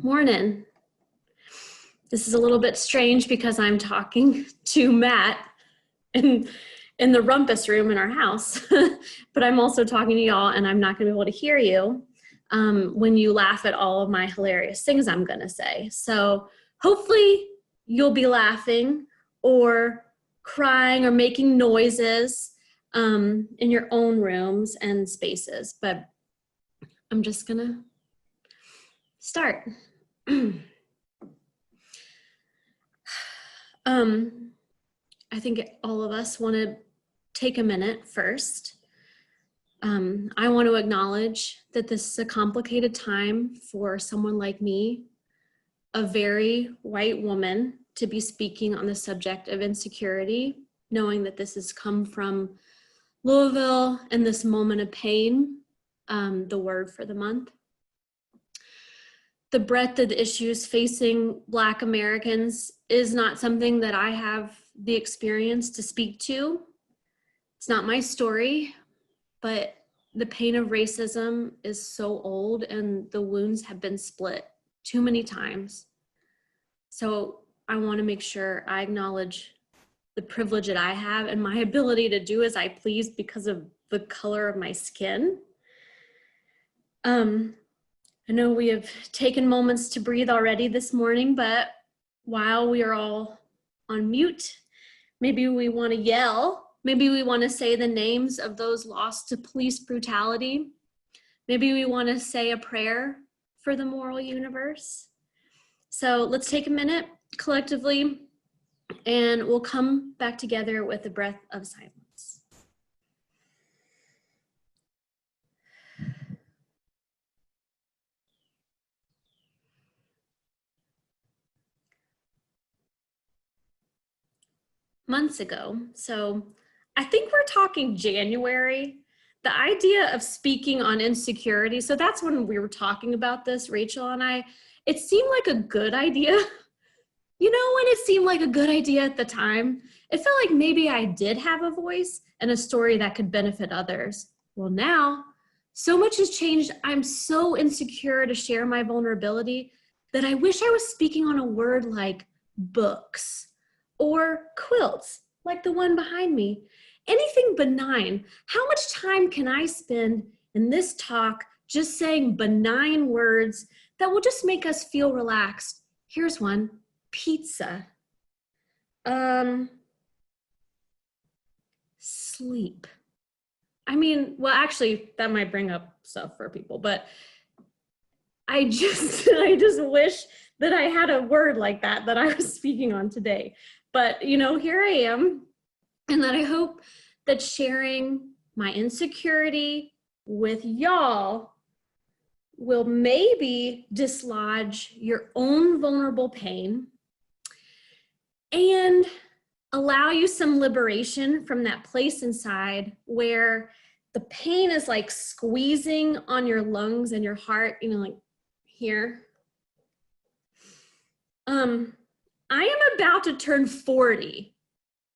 Morning. This is a little bit strange because I'm talking to Matt in the rumpus room in our house, but I'm also talking to y'all and I'm not gonna be able to hear you when you laugh at all of my hilarious things I'm gonna say. So hopefully you'll be laughing or crying or making noises in your own rooms and spaces, but I'm just gonna start. I think all of us want to take a minute first. I want to acknowledge that this is a complicated time for someone like me, a very white woman, to be speaking on the subject of insecurity, knowing that this has come from Louisville and this moment of pain, the word for the month. The breadth of the issues facing Black Americans is not something that I have the experience to speak to. It's not my story, but the pain of racism is so old and the wounds have been split too many times. So I want to make sure I acknowledge the privilege that I have and my ability to do as I please because of the color of my skin. I know we have taken moments to breathe already this morning, but while we are all on mute, maybe we want to yell, maybe we want to say the names of those lost to police brutality. Maybe we want to say a prayer for the moral universe. So let's take a minute collectively and we'll come back together with a breath of silence. Months ago, so I think we're talking January, the idea of speaking on insecurity, so that's when we were talking about this, Rachel and I, it seemed like a good idea. You know, when it seemed like a good idea at the time, it felt like maybe I did have a voice and a story that could benefit others. Well, now, so much has changed. I'm so insecure to share my vulnerability that I wish I was speaking on a word like books or quilts, like the one behind me. Anything benign. How much time can I spend in this talk just saying benign words that will just make us feel relaxed? Here's one, pizza. Sleep. I mean, well, actually, that might bring up stuff for people, but I just wish that I had a word like that I was speaking on today. But, you know, here I am, and that I hope that sharing my insecurity with y'all will maybe dislodge your own vulnerable pain and allow you some liberation from that place inside where the pain is like squeezing on your lungs and your heart, you know, like here. I am about to turn 40.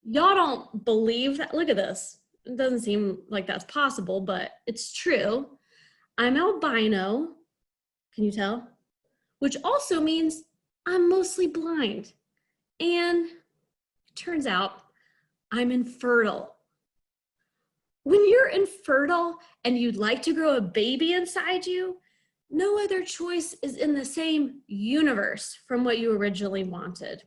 Y'all don't believe that. Look at this. It doesn't seem like that's possible, but it's true. I'm albino. Can you tell? Which also means I'm mostly blind. And it turns out I'm infertile. When you're infertile and you'd like to grow a baby inside you, no other choice is in the same universe from what you originally wanted.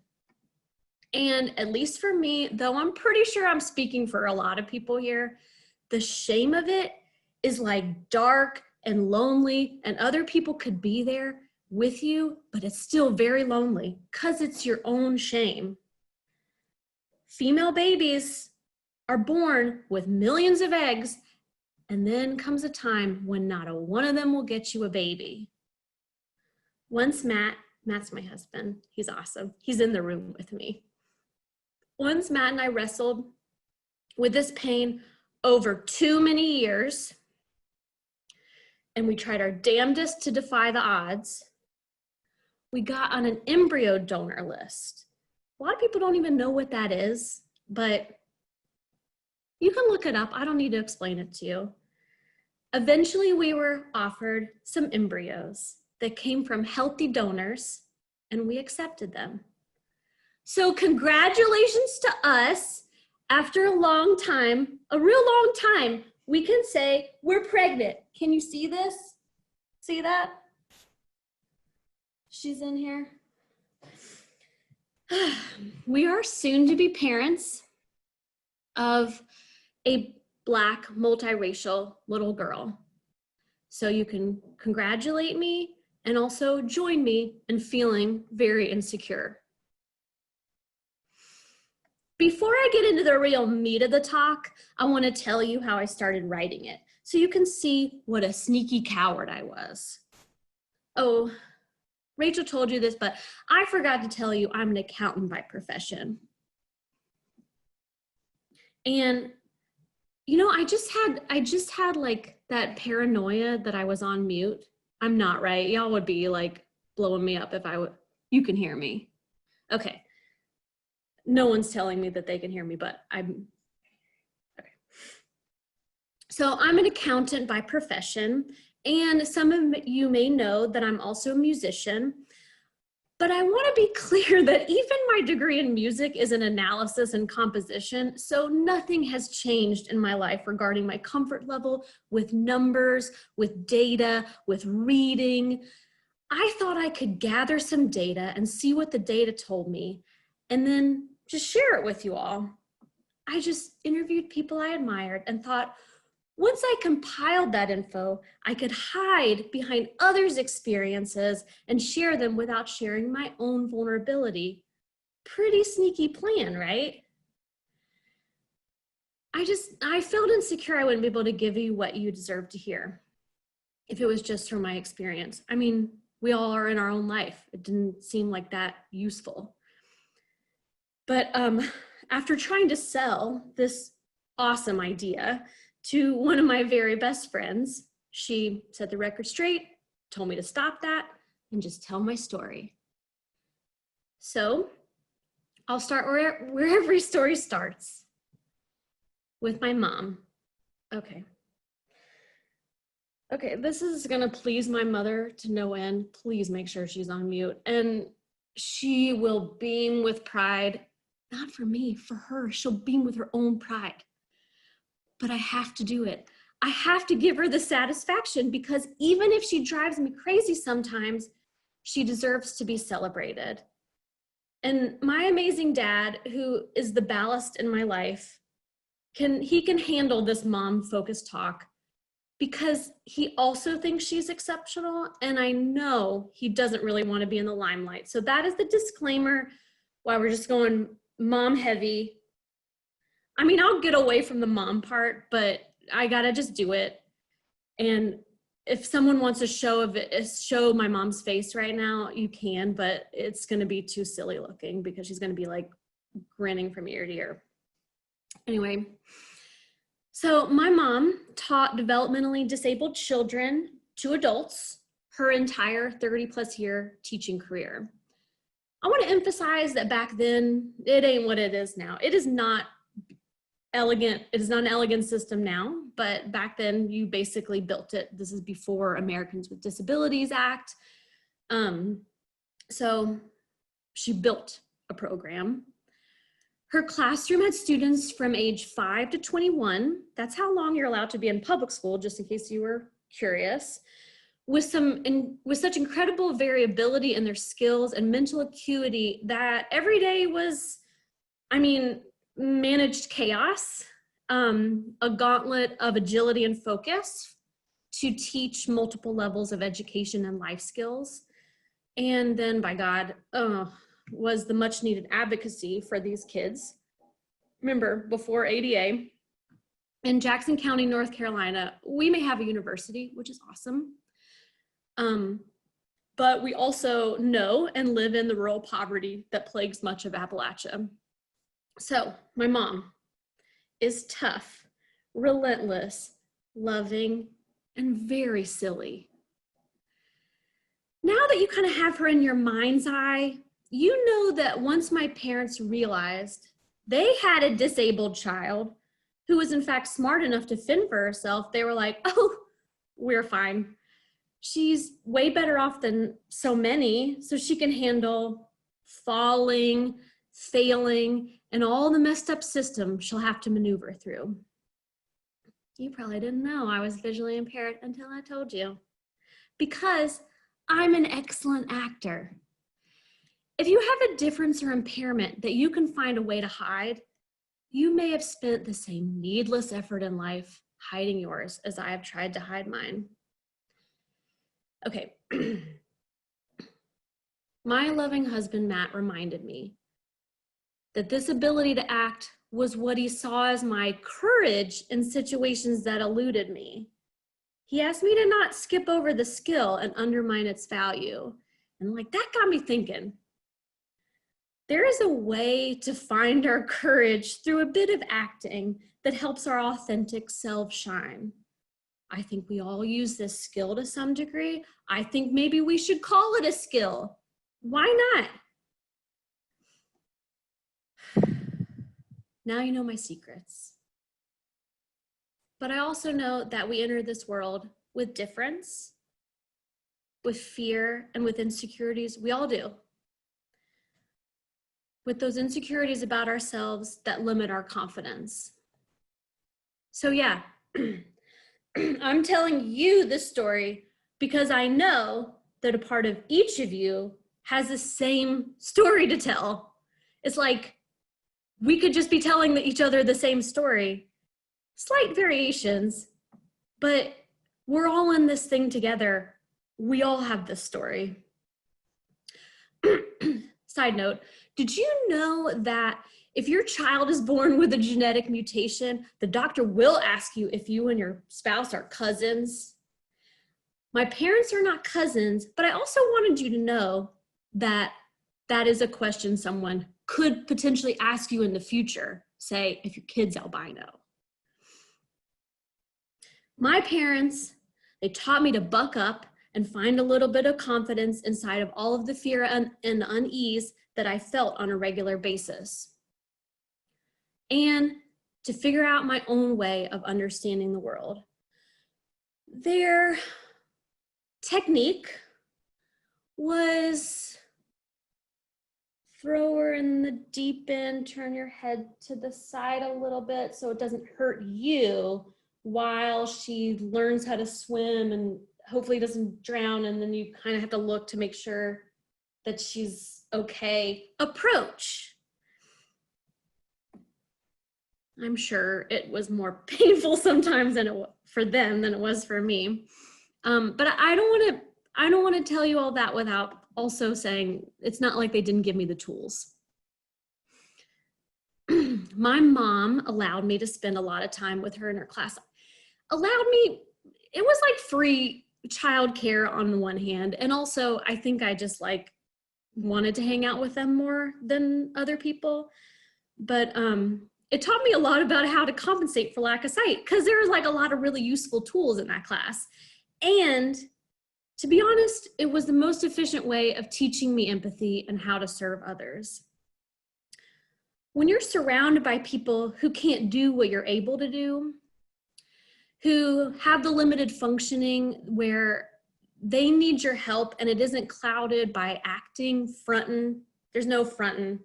And at least for me, though I'm pretty sure I'm speaking for a lot of people here, the shame of it is like dark and lonely, and other people could be there with you, but it's still very lonely because it's your own shame. Female babies are born with millions of eggs, and then comes a time when not a one of them will get you a baby. Once Matt's my husband, he's awesome. He's in the room with me. Once Matt and I wrestled with this pain over too many years, and we tried our damnedest to defy the odds. We got on an embryo donor list. A lot of people don't even know what that is, but you can look it up. I don't need to explain it to you. Eventually, we were offered some embryos. that came from healthy donors, and we accepted them. So congratulations to us. After a long time, a real long time, we can say we're pregnant. Can you see this? See that? She's in here. We are soon to be parents of a Black multiracial little girl. So you can congratulate me and also join me in feeling very insecure. Before I get into the real meat of the talk, I want to tell you how I started writing it so you can see what a sneaky coward I was. Oh, Rachel told you this, but I forgot to tell you I'm an accountant by profession. And you know, I just had like that paranoia that I was on mute. I'm not, right? Y'all would be like blowing me up if I would. You can hear me. Okay. No one's telling me that they can hear me, but I'm, okay. So I'm an accountant by profession, and some of you may know that I'm also a musician. But I want to be clear that even my degree in music is an analysis and composition, so nothing has changed in my life regarding my comfort level with numbers, with data, with reading. I thought I could gather some data and see what the data told me, and then just share it with you all. I just interviewed people I admired and thought, once I compiled that info, I could hide behind others' experiences and share them without sharing my own vulnerability. Pretty sneaky plan, right? I felt insecure I wouldn't be able to give you what you deserve to hear if it was just from my experience. I mean, we all are in our own life. It didn't seem like that useful. But after trying to sell this awesome idea to one of my very best friends, she set the record straight, told me to stop that and just tell my story. So I'll start where every story starts, with my mom. Okay, this is gonna please my mother to no end. Please make sure she's on mute. And she will beam with pride, not for me, for her. She'll beam with her own pride. But I have to do it. I have to give her the satisfaction, because even if she drives me crazy sometimes, she deserves to be celebrated. And my amazing dad, who is the ballast in my life, he can handle this mom-focused talk, because he also thinks she's exceptional, and I know he doesn't really want to be in the limelight. So that is the disclaimer why we're just going mom heavy. I mean, I'll get away from the mom part, but I gotta just do it. And if someone wants a show my mom's face right now, you can, but it's gonna be too silly looking because she's gonna be like grinning from ear to ear. Anyway, so my mom taught developmentally disabled children to adults her entire 30+ year teaching career. I want to emphasize that back then, it ain't what it is now. It is not elegant. It is not an elegant system now, but back then you basically built it. This is before Americans with Disabilities Act. So she built a program. Her classroom had students from age 5 to 21. That's how long you're allowed to be in public school, just in case you were curious. With such incredible variability in their skills and mental acuity that every day was, I mean, managed chaos, a gauntlet of agility and focus to teach multiple levels of education and life skills. And then, by God, was the much needed advocacy for these kids. Remember, before ADA, in Jackson County, North Carolina, we may have a university, which is awesome. But we also know and live in the rural poverty that plagues much of Appalachia. So my mom is tough, relentless, loving, and very silly. Now that you kind of have her in your mind's eye, you know that once my parents realized they had a disabled child who was in fact smart enough to fend for herself, they were like, oh, we're fine. she's way better off than so many, so she can handle falling, failing, and all the messed up system she'll have to maneuver through. You probably didn't know I was visually impaired until I told you. Because I'm an excellent actor. If you have a difference or impairment that you can find a way to hide, you may have spent the same needless effort in life hiding yours as I have tried to hide mine. Okay. My loving husband, Matt, reminded me that this ability to act was what he saw as my courage in situations that eluded me. He asked me to not skip over the skill and undermine its value. And like, that got me thinking. There is a way to find our courage through a bit of acting that helps our authentic self shine. I think we all use this skill to some degree. I think maybe we should call it a skill. Why not? Now you know my secrets. But I also know that we enter this world with difference, with fear, and with insecurities. We all do. With those insecurities about ourselves that limit our confidence. So yeah, I'm telling you this story because I know that a part of each of you has the same story to tell. It's like we could just be telling each other the same story. Slight variations, but we're all in this thing together. We all have this story. Side note, did you know that if your child is born with a genetic mutation, the doctor will ask you if you and your spouse are cousins? My parents are not cousins, but I also wanted you to know that that is a question someone could potentially ask you in the future, say if your kid's albino. My parents, they taught me to buck up and find a little bit of confidence inside of all of the fear and unease that I felt on a regular basis. And to figure out my own way of understanding the world. Their technique was throw her in the deep end, turn your head to the side a little bit so it doesn't hurt you while she learns how to swim and hopefully doesn't drown, and then you kind of have to look to make sure that she's okay. Approach. I'm sure it was more painful sometimes for them than it was for me. But I don't want to tell you all that without also saying it's not like they didn't give me the tools. My mom allowed me to spend a lot of time with her in her class. It was like free childcare on the one hand, and also I think I just like wanted to hang out with them more than other people. But it taught me a lot about how to compensate for lack of sight, because there was like a lot of really useful tools in that class. And to be honest, it was the most efficient way of teaching me empathy and how to serve others. When you're surrounded by people who can't do what you're able to do, who have the limited functioning where they need your help and it isn't clouded by acting, fronting, there's no fronting.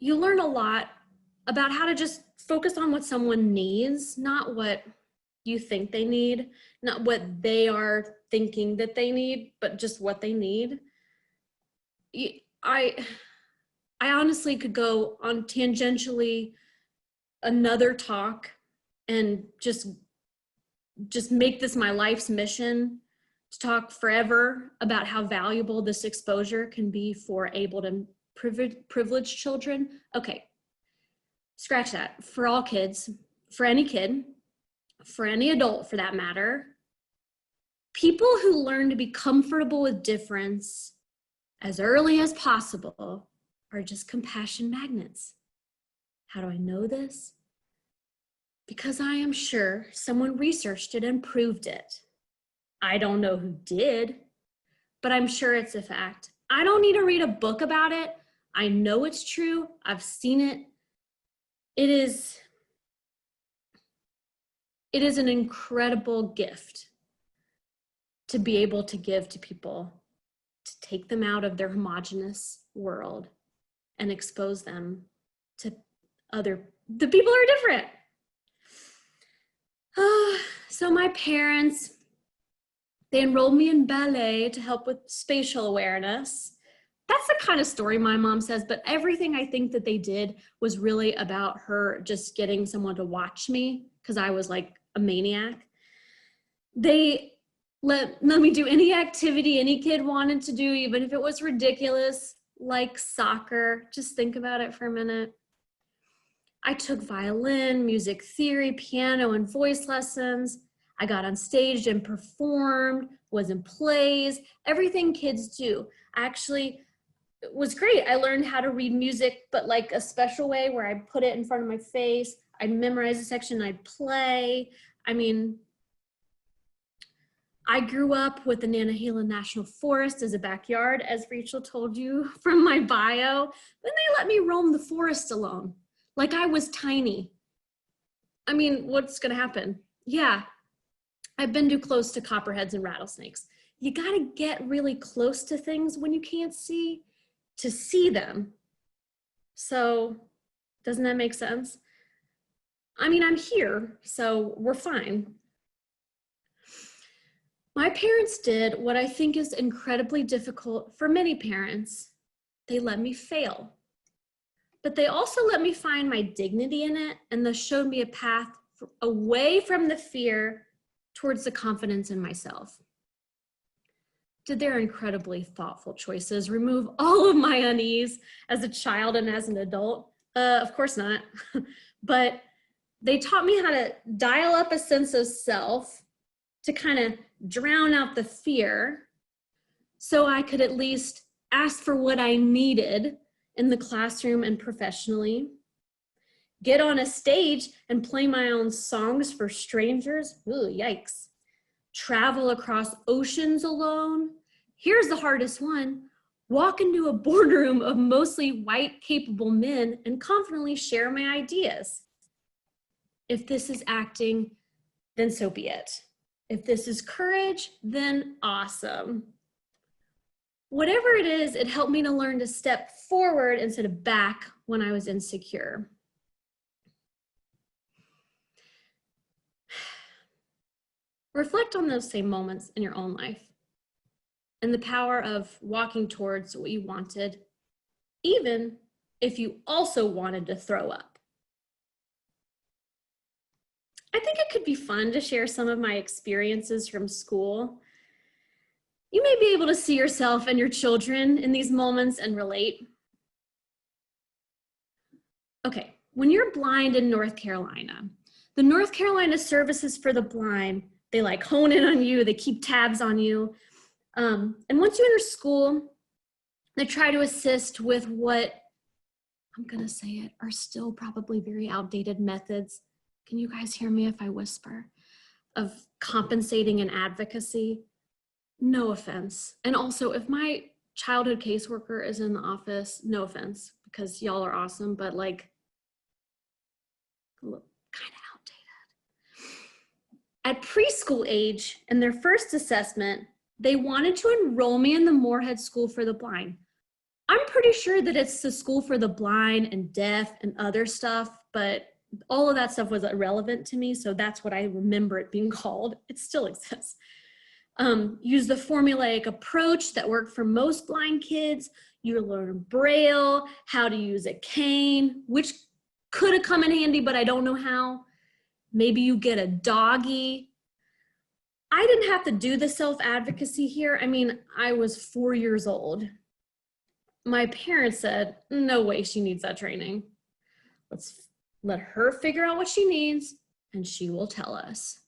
You learn a lot about how to just focus on what someone needs, not what you think they need, not what they are thinking that they need, but just what they need. I honestly could go on tangentially another talk and just make this my life's mission to talk forever about how valuable this exposure can be for able and privileged children. Okay, scratch that. For all kids, for any kid, for any adult for that matter, people who learn to be comfortable with difference as early as possible are just compassion magnets. How do I know this? Because I am sure someone researched it and proved it. I don't know who did, but I'm sure it's a fact. I don't need to read a book about it. I know it's true. I've seen it. It It is an incredible gift to be able to give to people, to take them out of their homogenous world and expose them to the people who are different. So my parents, they enrolled me in ballet to help with spatial awareness. That's the kind of story my mom says, but everything I think that they did was really about her just getting someone to watch me because I was like a maniac. They let me do any activity any kid wanted to do, even if it was ridiculous, like soccer. Just think about it for a minute. I took violin, music theory, piano, and voice lessons. I got on stage and performed, was in plays, everything kids do. Actually, it was great. I learned how to read music, but like a special way where I put it in front of my face. I'd memorize a section, I'd play. I mean, I grew up with the Nantahala National Forest as a backyard, as Rachel told you from my bio. Then they let me roam the forest alone, like I was tiny. I mean, what's gonna happen? Yeah, I've been too close to copperheads and rattlesnakes. You gotta get really close to things when you can't see to see them. So, doesn't that make sense? I mean, I'm here, so we're fine. My parents did what I think is incredibly difficult for many parents. They let me fail. But they also let me find my dignity in it, and thus showed me a path away from the fear towards the confidence in myself. Did their incredibly thoughtful choices remove all of my unease as a child and as an adult? Of course not. But they taught me how to dial up a sense of self to kind of drown out the fear so I could at least ask for what I needed in the classroom and professionally, get on a stage and play my own songs for strangers, ooh, yikes, travel across oceans alone. Here's the hardest one, walk into a boardroom of mostly white, capable men and confidently share my ideas. If this is acting, then so be it. If this is courage, then awesome. Whatever it is, it helped me to learn to step forward instead of back when I was insecure. Reflect on those same moments in your own life and the power of walking towards what you wanted, even if you also wanted to throw up. I think it could be fun to share some of my experiences from school. You may be able to see yourself and your children in these moments and relate. Okay, when you're blind in North Carolina, the North Carolina Services for the Blind, they like hone in on you, they keep tabs on you. And once you enter school, they try to assist with what, I'm gonna say it, are still probably very outdated methods. Can you guys hear me if I whisper? Of compensating and advocacy. No offense. And also, if my childhood caseworker is in the office, no offense, because y'all are awesome, but like, look, kind of outdated. At preschool age, in their first assessment, they wanted to enroll me in the Moorhead School for the Blind. I'm pretty sure that it's the School for the Blind and Deaf and other stuff, but all of that stuff was irrelevant to me, so that's what I remember it being called. It still exists. Use the formulaic approach that worked for most blind kids. You learn Braille, how to use a cane, which could have come in handy, but I don't know how. Maybe you get a doggy. I didn't have to do the self-advocacy here. I mean, I was 4 years old. My parents said, no way she needs that training. Let's let her figure out what she needs and she will tell us.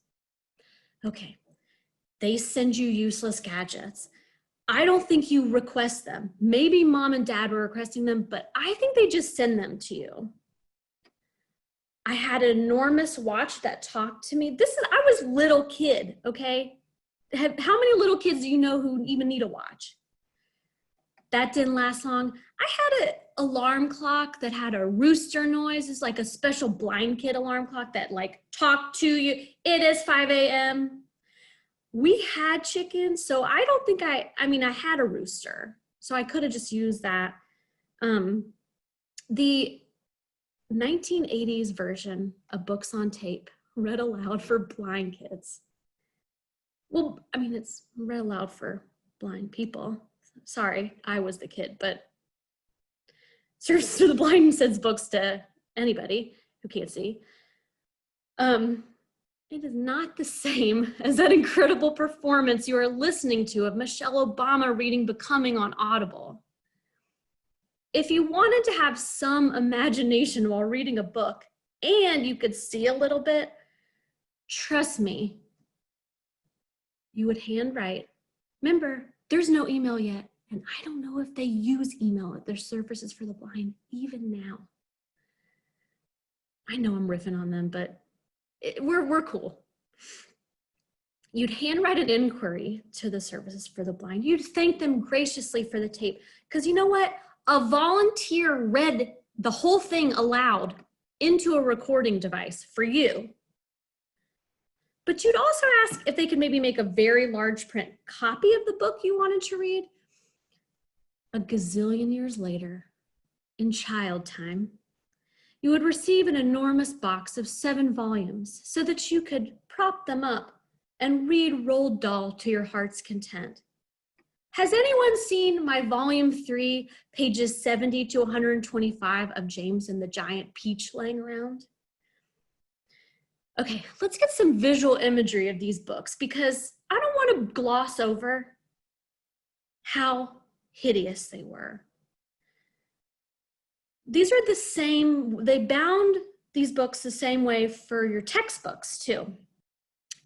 Okay, they send you useless gadgets. I don't think you request them. Maybe mom and dad were requesting them, but I think they just send them to you. I had an enormous watch that talked to me. I was a little kid, okay? How many little kids do you know who even need a watch? That didn't last long. I had an alarm clock that had a rooster noise. It's like a special blind kid alarm clock that like talked to you. It is 5 a.m. We had chickens, so I don't think I mean, I had a rooster, so I could have just used that. The 1980s version of books on tape read aloud for blind kids. Well, I mean, it's read aloud for blind people. Sorry, I was the kid, but Service to the Blind sends books to anybody who can't see. It is not the same as that incredible performance you are listening to of Michelle Obama reading Becoming on Audible. If you wanted to have some imagination while reading a book and you could see a little bit, trust me, you would handwrite. Remember, there's no email yet, and I don't know if they use email at their Services for the Blind even now. I know I'm riffing on them, but we're cool. You'd handwrite an inquiry to the Services for the Blind. You'd thank them graciously for the tape, because you know what? A volunteer read the whole thing aloud into a recording device for you. But you'd also ask if they could maybe make a very large print copy of the book you wanted to read. A gazillion years later, in child time, you would receive an enormous box of 7 volumes so that you could prop them up and read Roald Dahl to your heart's content. Has anyone seen my volume 3, pages 70 to 125 of James and the Giant Peach laying around? Okay, let's get some visual imagery of these books, because I don't want to gloss over how hideous they were. These are the same, they bound these books the same way for your textbooks too.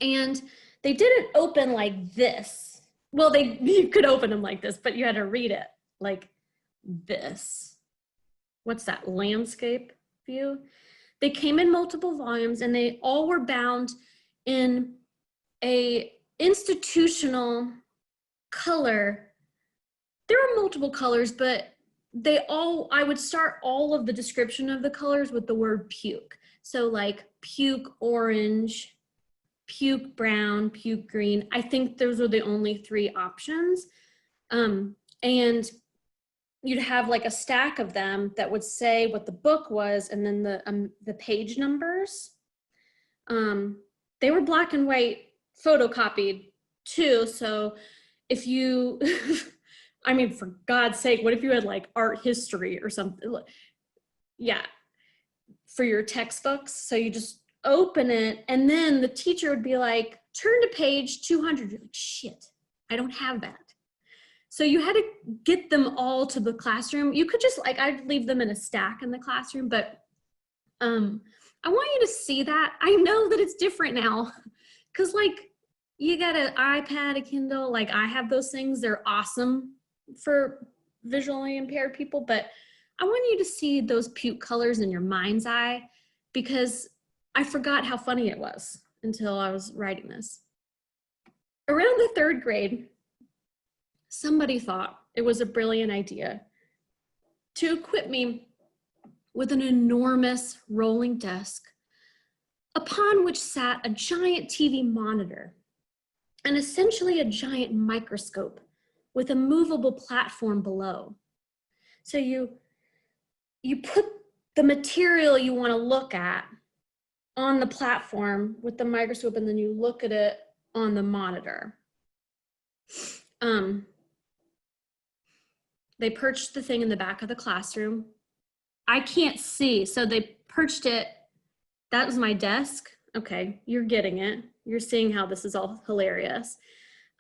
And they didn't open like this. Well, you could open them like this, but you had to read it like this. What's that, landscape view? They came in multiple volumes, and they all were bound in a institutional color. There were multiple colors, but I would start all of the description of the colors with the word puke. So like puke orange, puke brown, puke green. I think those were the only 3 options. And you'd have like a stack of them that would say what the book was, and then the page numbers. They were black and white photocopied too. So if you, I mean, for God's sake, what if you had like art history or something? Yeah, for your textbooks. So you just open it, and then the teacher would be like, turn to page 200. You're like, shit, I don't have that. So you had to get them all to the classroom. You could just like, I'd leave them in a stack in the classroom, but I want you to see that. I know that it's different now, because like you got an iPad, a Kindle, like I have those things. They're awesome for visually impaired people, but I want you to see those puke colors in your mind's eye, because I forgot how funny it was until I was writing this. Around the 3rd grade, somebody thought it was a brilliant idea to equip me with an enormous rolling desk upon which sat a giant TV monitor and essentially a giant microscope with a movable platform below. So you put the material you want to look at on the platform with the microscope, and then you look at it on the monitor. They perched the thing in the back of the classroom. I can't see, so they perched it. That was my desk. Okay, you're getting it. You're seeing how this is all hilarious.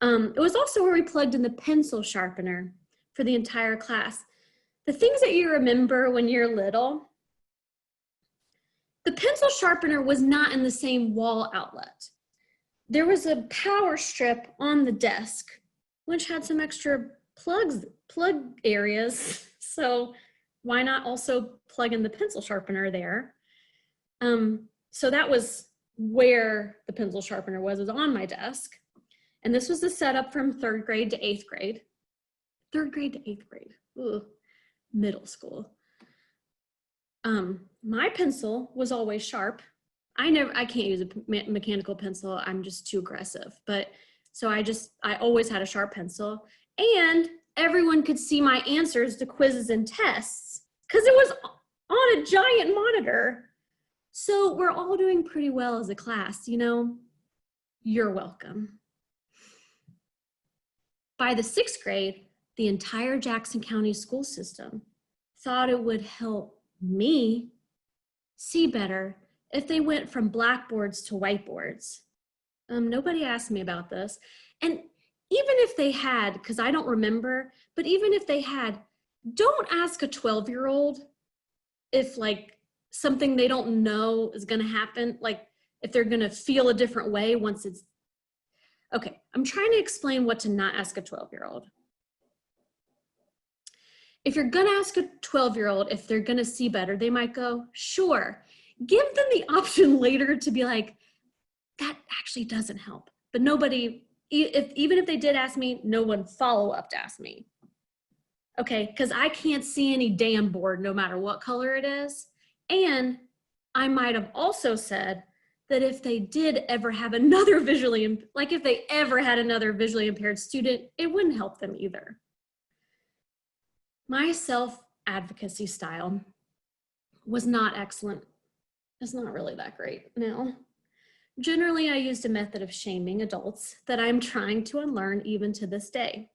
It was also where we plugged in the pencil sharpener for the entire class. The things that you remember when you're little, the pencil sharpener was not in the same wall outlet. There was a power strip on the desk, which had some extra plug areas. So why not also plug in the pencil sharpener there? So that was where the pencil sharpener was on my desk. And this was the setup from 3rd grade to 8th grade. 3rd grade to 8th grade. Ugh, middle school. My pencil was always sharp. I can't use a mechanical pencil. I'm just too aggressive. But so I always had a sharp pencil, and everyone could see my answers to quizzes and tests because it was on a giant monitor. So we're all doing pretty well as a class, you know. You're welcome. By the 6th grade, the entire Jackson County school system thought it would help me see better if they went from blackboards to whiteboards. Nobody asked me about this. And even if they had, because I don't remember, but even if they had, don't ask a 12-year-old if like something they don't know is gonna happen, like if they're gonna feel a different way once it's, okay, I'm trying to explain what to not ask a 12-year-old. If you're gonna ask a 12-year-old if they're gonna see better, they might go, sure. Give them the option later to be like, that actually doesn't help. But nobody, even if they did ask me, no one follow up to ask me. Okay, because I can't see any damn board no matter what color it is. And I might have also said that if they did ever have another if they ever had another visually impaired student, it wouldn't help them either. My self-advocacy style was not excellent. It's not really that great now. Generally, I used a method of shaming adults that I'm trying to unlearn even to this day.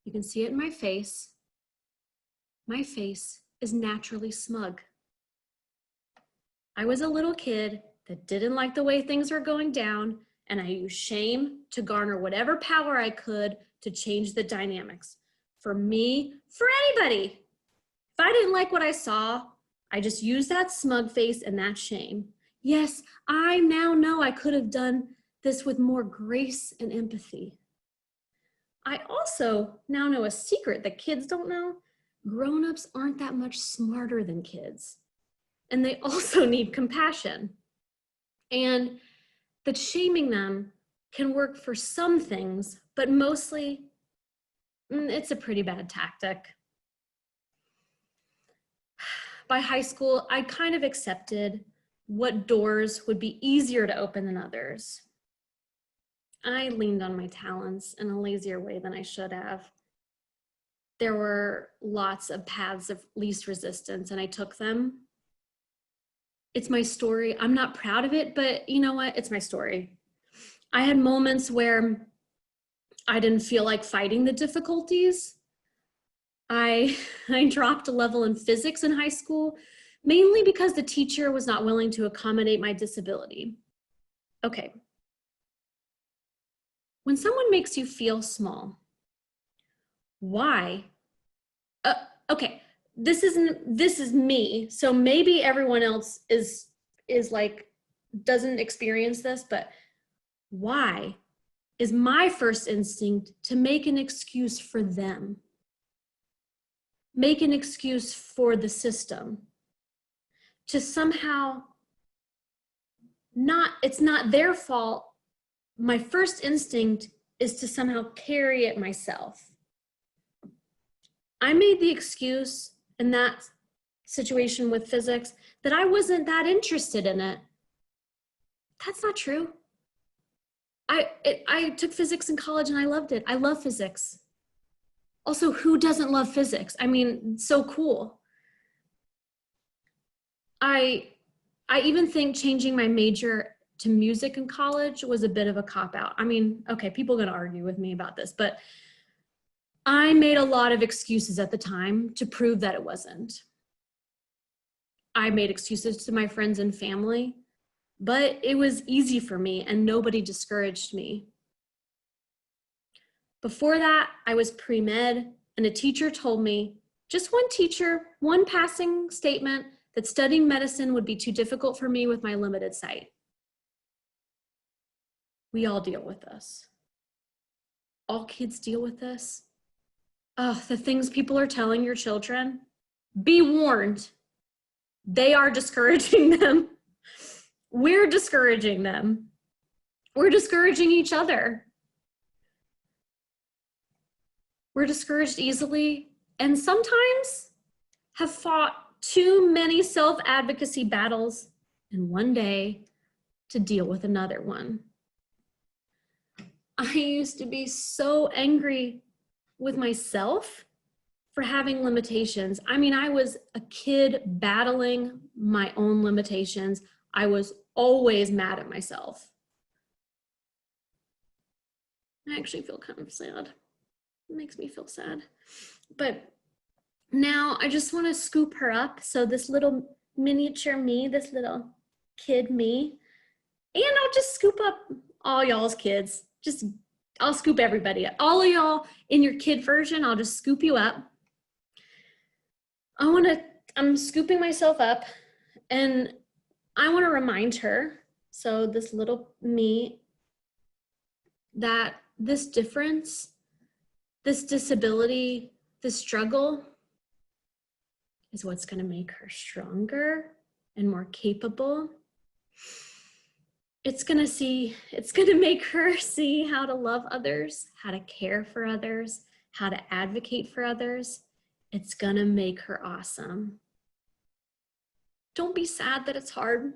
You can see it in my face. My face is naturally smug. I was a little kid that didn't like the way things were going down, and I used shame to garner whatever power I could to change the dynamics. For me, for anybody. If I didn't like what I saw, I just used that smug face and that shame. Yes, I now know I could have done this with more grace and empathy. I also now know a secret that kids don't know. Grown-ups aren't that much smarter than kids. And they also need compassion. And that shaming them can work for some things, but mostly it's a pretty bad tactic. By high school, I kind of accepted what doors would be easier to open than others. I leaned on my talents in a lazier way than I should have. There were lots of paths of least resistance, and I took them. It's my story. I'm not proud of it, but you know what? It's my story. I had moments where I didn't feel like fighting the difficulties. I dropped a level in physics in high school, mainly because the teacher was not willing to accommodate my disability. Okay. When someone makes you feel small, why? Okay, this is me, so maybe everyone else is like, doesn't experience this, but why is my first instinct to make an excuse for them? Make an excuse for the system, to somehow it's not their fault. My first instinct is to somehow carry it myself. I made the excuse in that situation with physics that I wasn't that interested in it. That's not true. I took physics in college and I loved it. I love physics. Also, who doesn't love physics? I mean, so cool. I even think changing my major to music in college was a bit of a cop-out. I mean, okay, people are gonna argue with me about this, but I made a lot of excuses at the time to prove that it wasn't. I made excuses to my friends and family, but it was easy for me and nobody discouraged me. Before that, I was pre-med and a teacher told me, just one teacher, one passing statement, that studying medicine would be too difficult for me with my limited sight. We all deal with this. All kids deal with this. Oh, the things people are telling your children, be warned, they are discouraging them. We're discouraging them. We're discouraging each other. We're discouraged easily, and sometimes have fought too many self-advocacy battles in one day to deal with another one. I used to be so angry with myself for having limitations. I mean, I was a kid battling my own limitations. I was always mad at myself. I actually feel kind of sad. It makes me feel sad. But now I just want to scoop her up. So this little miniature me, this little kid me, and I'll just scoop up all y'all's kids. I'll scoop everybody up. All of y'all in your kid version, I'll just scoop you up. I'm scooping myself up, and I want to remind her, so this little me, that this difference, this disability, this struggle is what's going to make her stronger and more capable. It's going to make her see how to love others, how to care for others, how to advocate for others. It's going to make her awesome. Don't be sad that it's hard,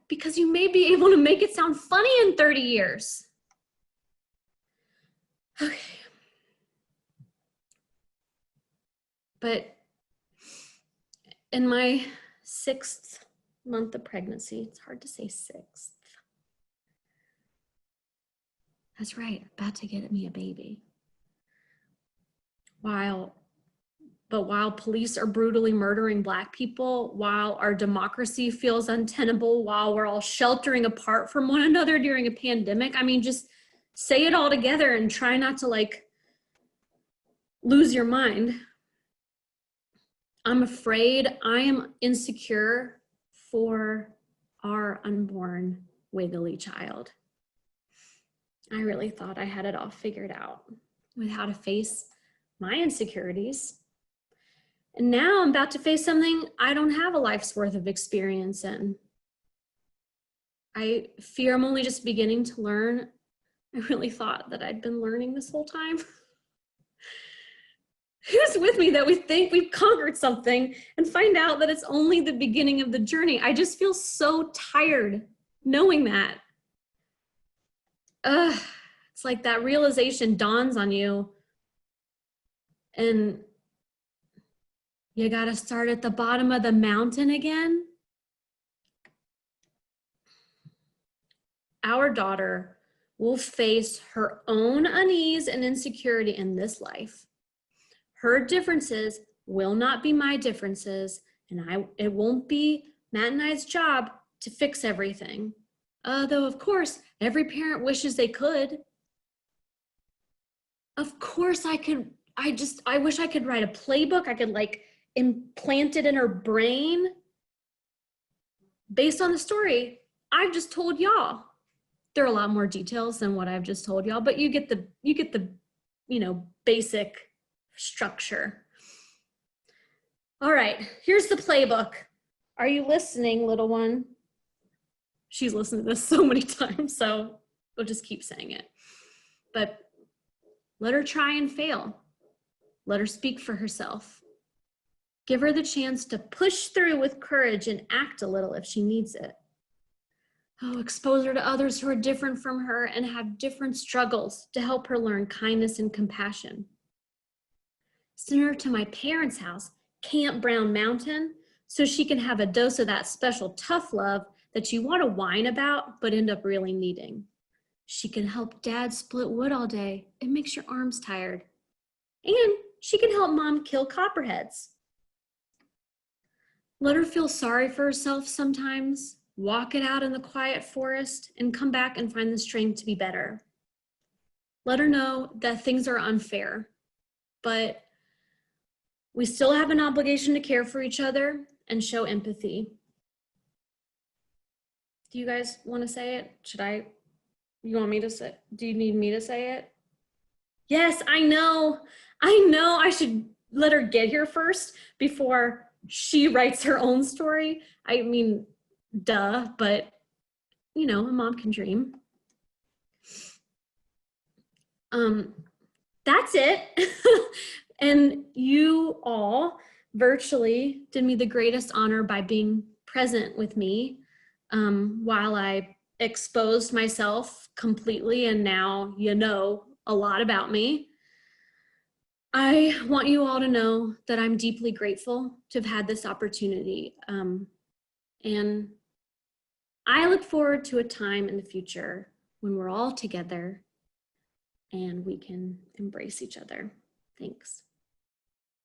because you may be able to make it sound funny in 30 years. Okay. But in my 6th month of pregnancy, it's hard to say 6th. That's right, about to get me a baby. While police are brutally murdering Black people, while our democracy feels untenable, while we're all sheltering apart from one another during a pandemic, I mean, just say it all together and try not to like lose your mind. I'm afraid I am insecure for our unborn wiggly child. I really thought I had it all figured out with how to face my insecurities. And now I'm about to face something I don't have a life's worth of experience in. I fear I'm only just beginning to learn. I really thought that I'd been learning this whole time. Who's with me that we think we've conquered something and find out that it's only the beginning of the journey? I just feel so tired knowing that. It's like that realization dawns on you, and you gotta start at the bottom of the mountain again. Our daughter will face her own unease and insecurity in this life. Her differences will not be my differences, and it won't be Matt and I's job to fix everything. Though, of course, every parent wishes they could. Of course I could. I wish I could write a playbook. I could like implant it in her brain based on the story I've just told y'all. There are a lot more details than what I've just told y'all, but you get the basic structure. All right, here's the playbook. Are you listening, little one? She's listened to this so many times, so we'll just keep saying it. But let her try and fail. Let her speak for herself. Give her the chance to push through with courage and act a little if she needs it. Oh, expose her to others who are different from her and have different struggles to help her learn kindness and compassion. Send her to my parents' house, Camp Brown Mountain, so she can have a dose of that special tough love that you want to whine about but end up really needing. She can help Dad split wood all day. It makes your arms tired. And she can help Mom kill copperheads. Let her feel sorry for herself sometimes, walk it out in the quiet forest, and come back and find the strength to be better. Let her know that things are unfair, but we still have an obligation to care for each other and show empathy. Do you guys want to say it? You want me to say, do you need me to say it? Yes, I know I should let her get here first before she writes her own story. I mean, duh, but a mom can dream. that's it. And you all virtually did me the greatest honor by being present with me while I exposed myself completely, and now you know a lot about me. I want you all to know that I'm deeply grateful to have had this opportunity. And I look forward to a time in the future when we're all together and we can embrace each other. Thanks.